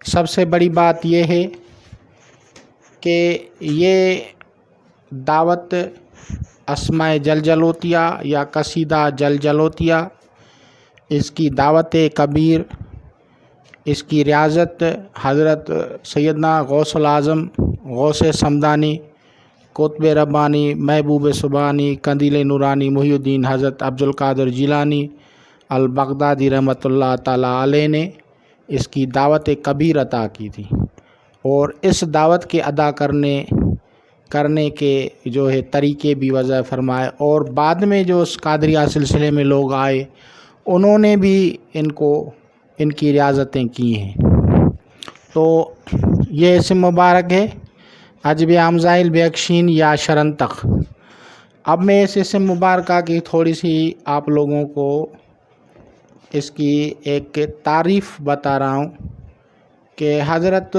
سب سے بڑی بات یہ ہے کہ یہ دعوت اسماء جلجلوتیہ یا قصیدہ جلجلوتیہ، اس کی دعوت کبیر، اس کی ریاضت حضرت سیدنا غوث العظم، غوث سمدانی، قطب ربانی، محبوب سبحانی، قندیل نورانی محی الدین حضرت عبدالقادر جیلانی البغدادی رحمۃ اللہ تعالیٰ علیہ نے اس کی دعوت کبیر عطا کی تھی، اور اس دعوت کے ادا کرنے کے جو ہے طریقے بھی وضع فرمائے، اور بعد میں جو اس قادریہ سلسلے میں لوگ آئے انہوں نے بھی ان کی ریاضتیں کی ہیں۔ تو یہ اسم مبارک ہے عجب امزائل بیکشین یا شرنتق۔ اب میں اس اسم مبارکہ کی تھوڑی سی آپ لوگوں کو اس کی ایک تعریف بتا رہا ہوں کہ حضرت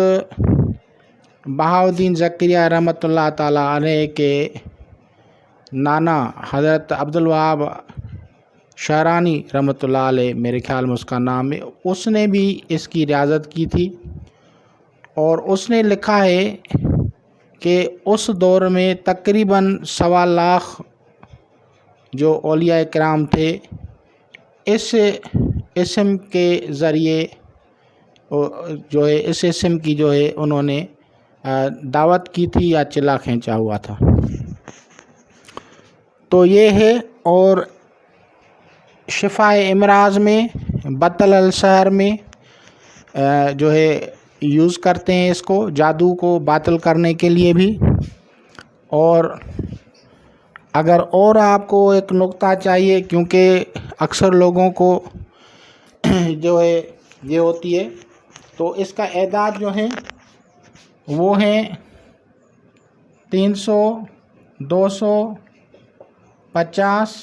بہاؤالدین زکریہ رحمۃ اللہ تعالیٰ علیہ کے نانا حضرت عبدالوہاب شعرانی رحمۃ اللہ علیہ، میرے خیال میں اس کا نام ہے، اس نے بھی اس کی ریاضت کی تھی، اور اس نے لکھا ہے کہ اس دور میں تقریباً 1.25 لاکھ جو اولیاء کرام تھے اس اسم کے ذریعے جو ہے اس اسم کی جو ہے انہوں نے دعوت کی تھی یا چلا کھینچا ہوا تھا۔ تو یہ ہے، اور شفاء امراض میں، بطل السحر میں جو ہے یوز کرتے ہیں اس کو، جادو کو باطل کرنے کے لیے بھی۔ اور اگر اور آپ کو ایک نقطہ چاہیے، کیونکہ اکثر لوگوں کو جو ہے یہ ہوتی ہے، تو اس کا اعداد جو ہے وہ ہیں 300، 200، 50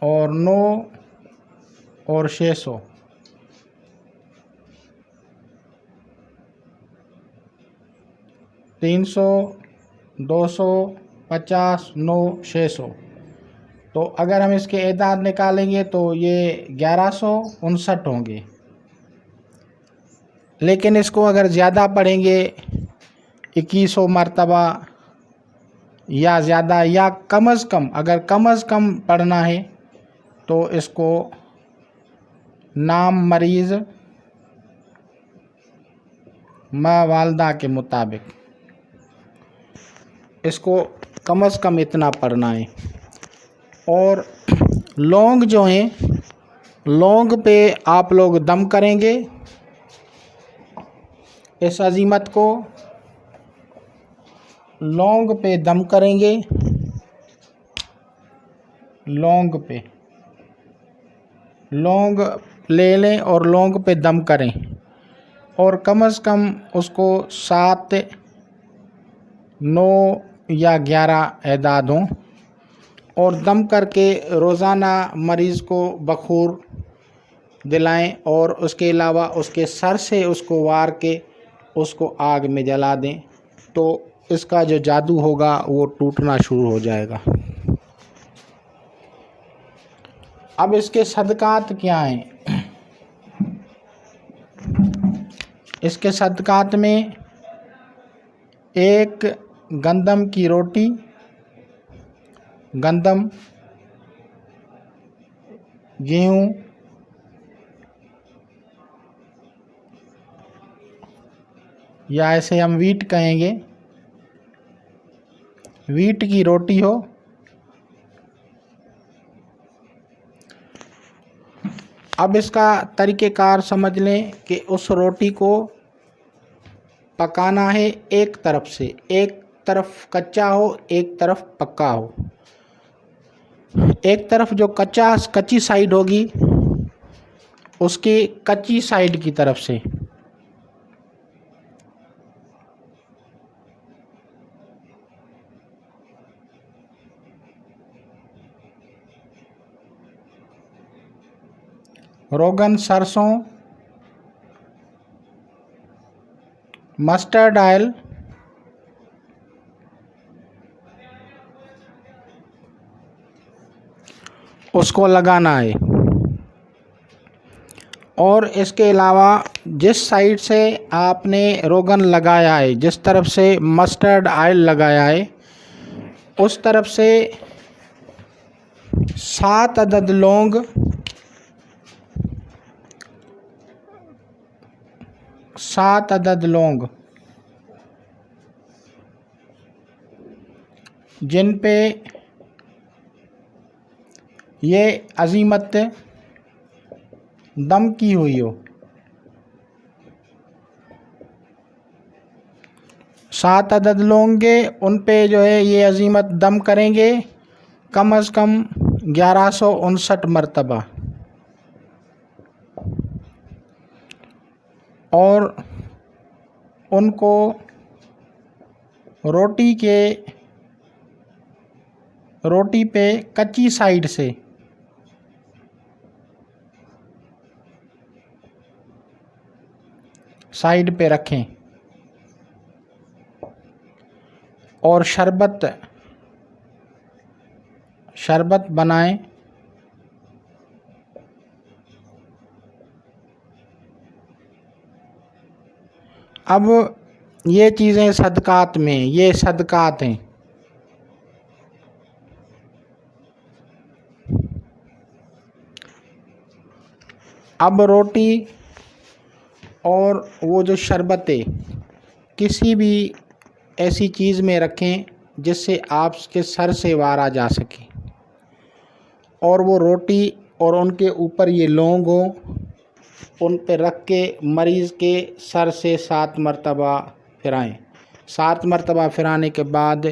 اور 9 اور 600۔ 300، 200، 50، 9، 600۔ تو اگر ہم اس کے اعداد نکالیں گے تو یہ 1159 ہوں گے، لیکن اس کو اگر زیادہ پڑھیں گے 2100 مرتبہ یا زیادہ، یا کم از کم، اگر کم از کم پڑھنا ہے تو اس کو نام مریض ماں والدہ کے مطابق اس کو کم از کم اتنا پڑھنا ہے۔ اور لونگ جو ہیں، لونگ پہ آپ لوگ دم کریں گے، اس عظیمت کو لونگ پہ دم کریں گے، لونگ پہ لونگ لے لیں اور لونگ پہ دم کریں، اور کم از کم اس کو 7، 9 یا 11 اعداد ہوں، اور دم کر کے روزانہ مریض کو بخور دلائیں، اور اس کے علاوہ اس کے سر سے اس کو وار کے اس کو آگ میں جلا دیں، تو اس کا جو جادو ہوگا وہ ٹوٹنا شروع ہو جائے گا۔ اب اس کے صدقات کیا ہیں؟ اس کے صدقات میں ایک گندم کی روٹی، گندم، گیہوں، یا ایسے ہم ویٹ کہیں گے، ویٹ کی روٹی ہو، اب اس کا طریقہ کار سمجھ لیں کہ اس روٹی کو پکانا ہے ایک طرف سے، ایک طرف کچا ہو ایک طرف پکا ہو۔ ایک طرف جو کچی سائیڈ ہوگی اس کی کچی سائیڈ کی طرف سے روغن، سرسوں، مسٹرڈ آئل، اس کو لگانا ہے، اور اس کے علاوہ جس سائڈ سے آپ نے روغن لگایا ہے، جس طرف سے مسٹرڈ آئل لگایا ہے، اس طرف سے 7 عدد لونگ، 7 عدد لونگ جن پہ یہ عزیمت دم کی ہوئی ہو، 7 عدد لونگ گے، ان پہ جو ہے یہ عزیمت دم کریں گے کم از کم 1159 مرتبہ، اور ان کو روٹی پہ کچی سائیڈ سے سائیڈ پہ رکھیں، اور شربت بنائیں۔ اب یہ چیزیں صدقات میں، یہ صدقات ہیں۔ اب روٹی اور وہ جو شربت ہے کسی بھی ایسی چیز میں رکھیں جس سے آپ کے سر سے وار آ جا سکے، اور وہ روٹی اور ان کے اوپر یہ لونگ ہوں، ان پہ رکھ کے مریض کے سر سے 7 مرتبہ پھرائیں۔ 7 مرتبہ پھرانے کے بعد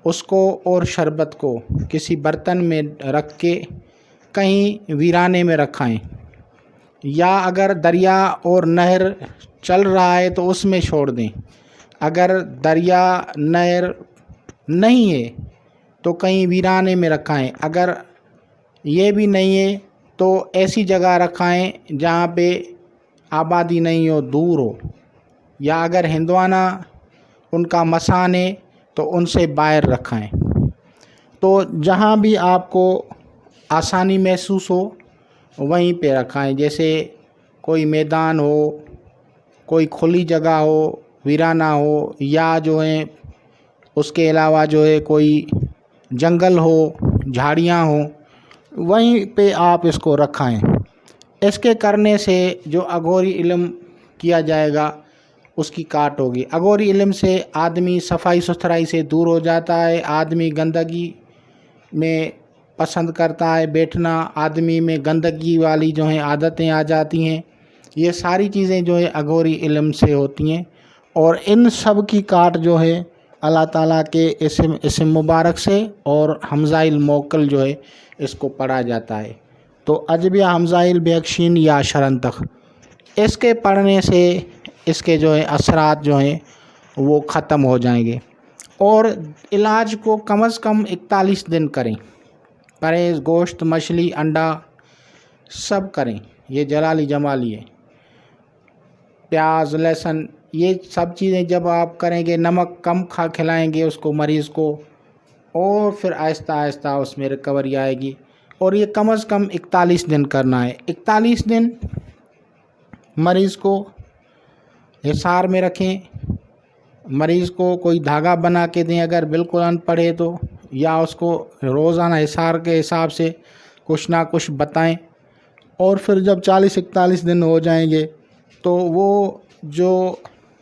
اس کو اور شربت کو کسی برتن میں رکھ کے کہیں ویرانے میں رکھائیں، یا اگر دریا اور نہر چل رہا ہے تو اس میں چھوڑ دیں۔ اگر دریا نہر نہیں ہے تو کہیں ویرانے میں رکھائیں۔ اگر یہ بھی نہیں ہے تو ایسی جگہ رکھائیں جہاں پہ آبادی نہیں ہو، دور ہو، یا اگر ہندوانہ ان کا مسان ہے تو ان سے باہر رکھائیں۔ تو جہاں بھی آپ کو آسانی محسوس ہو وہیں پہ رکھائیں، جیسے کوئی میدان ہو، کوئی کھلی جگہ ہو، ویرانہ ہو، یا جو ہے اس کے علاوہ جو ہے کوئی جنگل ہو، جھاڑیاں ہوں، وہیں پہ آپ اس کو رکھائیں۔ اس کے کرنے سے جو اغوری علم کیا جائے گا اس کی کاٹ ہوگی۔ اغوری علم سے آدمی صفائی ستھرائی سے دور ہو جاتا ہے، آدمی گندگی میں پسند کرتا ہے بیٹھنا، آدمی میں گندگی والی جو ہیں عادتیں آ جاتی ہیں۔ یہ ساری چیزیں جو ہے اغوری علم سے ہوتی ہیں، اور ان سب کی کاٹ جو ہے اللہ تعالیٰ کے اسم مبارک سے اور حمزہ الموکل جو ہے اس کو پڑھا جاتا ہے۔ تو عجبیہ حمزہ البیکشین یا شرنتخ، اس کے پڑھنے سے اس کے جو ہے اثرات جو ہیں وہ ختم ہو جائیں گے۔ اور علاج کو کم از کم 41 دن کریں، پرہیز گوشت، مچھلی، انڈا سب کریں، یہ جلالی جمالی ہے۔ پیاز، لہسن، یہ سب چیزیں جب آپ کریں گے، نمک کم کھلائیں گے اس کو مریض کو، اور پھر آہستہ آہستہ اس میں ریکوری آئے گی۔ اور یہ کم از کم 41 دن کرنا ہے۔ 41 دن مریض کو حصار میں رکھیں، مریض کو کوئی دھاگا بنا کے دیں اگر بالکل ان پڑھ ہے تو، یا اس کو روزانہ حصار کے حساب سے کچھ نہ کچھ بتائیں۔ اور پھر جب 40-41 دن ہو جائیں گے تو وہ جو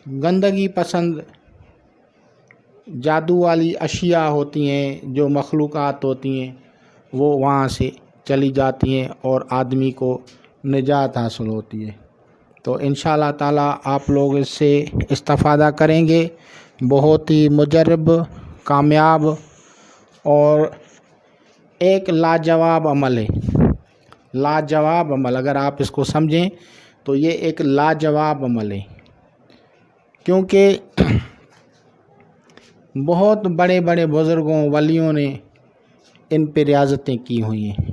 گندگی پسند جادو والی اشیاء ہوتی ہیں، جو مخلوقات ہوتی ہیں، وہ وہاں سے چلی جاتی ہیں اور آدمی کو نجات حاصل ہوتی ہے۔ تو انشاءاللہ تعالیٰ آپ لوگ اس سے استفادہ کریں گے۔ بہت ہی مجرب، کامیاب اور ایک لاجواب عمل ہے، لاجواب عمل۔ اگر آپ اس کو سمجھیں تو یہ ایک لاجواب عمل ہے، کیونکہ بہت بڑے بڑے بزرگوں، ولیوں نے ان پہ ریاضتیں کی ہوئی ہیں۔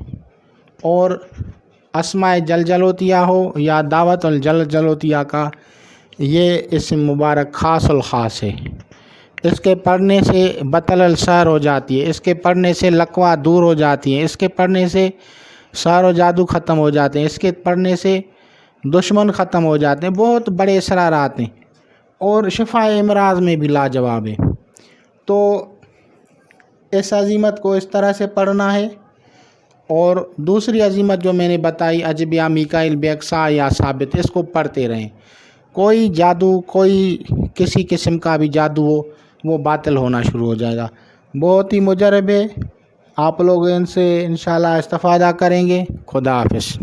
اور اسماء جلجلوتیہ ہو یا دعوت الجلجلوتیہ کا یہ اسم مبارک خاص الخاص ہے۔ اس کے پڑھنے سے بطل السحر ہو جاتی ہے، اس کے پڑھنے سے لقوہ دور ہو جاتی ہے، اس کے پڑھنے سے سحر و جادو ختم ہو جاتے ہیں، اس کے پڑھنے سے دشمن ختم ہو جاتے ہیں، بہت بڑے اثرات ہیں اور شفاء امراض میں بھی لاجواب ہے۔ تو اس عظیمت کو اس طرح سے پڑھنا ہے۔ اور دوسری عظیمت جو میں نے بتائی اجبیہ میکائیل بیکسا یا ثابت، اس کو پڑھتے رہیں۔ کوئی جادو، کوئی کسی قسم کا بھی جادو ہو وہ باطل ہونا شروع ہو جائے گا۔ بہت ہی مجرب ہے، آپ لوگ ان سے انشاءاللہ استفادہ کریں گے۔ خدا حافظ۔